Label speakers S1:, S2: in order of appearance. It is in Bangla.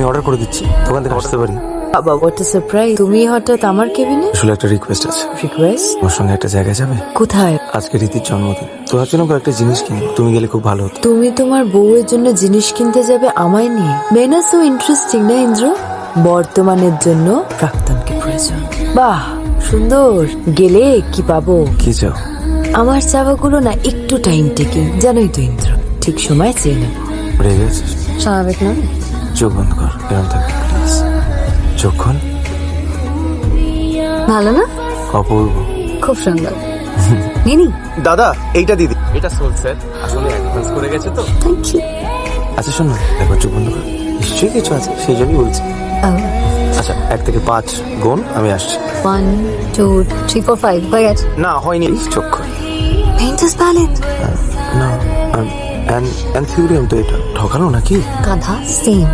S1: আমি অর্ডার করে দিচ্ছি, দোকান থেকে আসতে পারি?
S2: বাবা হোয়াট আ সারপ্রাইজ, তুমি হঠাৎ আমার কেবিনে?
S1: আসলে একটা রিকোয়েস্ট আছে।
S2: রিকোয়েস্ট?
S1: আমার সঙ্গে একটা জায়গাা যাবে?
S2: কোথায়?
S1: আজকে রীতির জন্মদিন, তোমার জন্য কয়েকটা জিনিস কিনবো, তুমি গেলে খুব ভালো হতো।
S2: তুমি তোমার বউয়ের জন্য জিনিস কিনতে যাবে আমায় নিয়ে? মেনা সো ইন্টারেস্টিং না ইন্দ্র? বর্তমানের জন্য প্রাক্তনকে প্রয়োজন। বাহ সুন্দর, গেলে কি পাবো?
S1: কি চাও?
S2: আমার চাওয়াগুলো না একটু টাইম টেকিং, জানোই তো ইন্দ্র, ঠিক সময় চেয়ে নেব।
S1: রেগে আছিস?
S2: স্বাভাবিক না?
S1: চোখ বন্ধ কর, এরম থাক প্লিজ। চোখ খোল।
S2: ভালো না?
S1: অপূর্ব।
S2: খুব সুন্দর। নিনি
S1: দাদা এইটা দিদি, এটা সোল স্যার, আসলে অ্যাডভান্স করে গেছে তো।
S2: Thank you.
S1: আচ্ছা শোন না, একবার চোখ বন্ধ কর, নিশ্চয়ই কিছু আছে, সেই জন্যই বলছি। আচ্ছা 1 থেকে 5 গুণ, আমি আসছি।
S2: 1 2 3 4 5 হয়ে গেছে।
S1: না হয়নি, চোখ খোল।
S2: Painters palette.
S1: না অ্যান্থিউরিয়াম তো, এটা ঠকানো নাকি?
S2: গাধা সেম।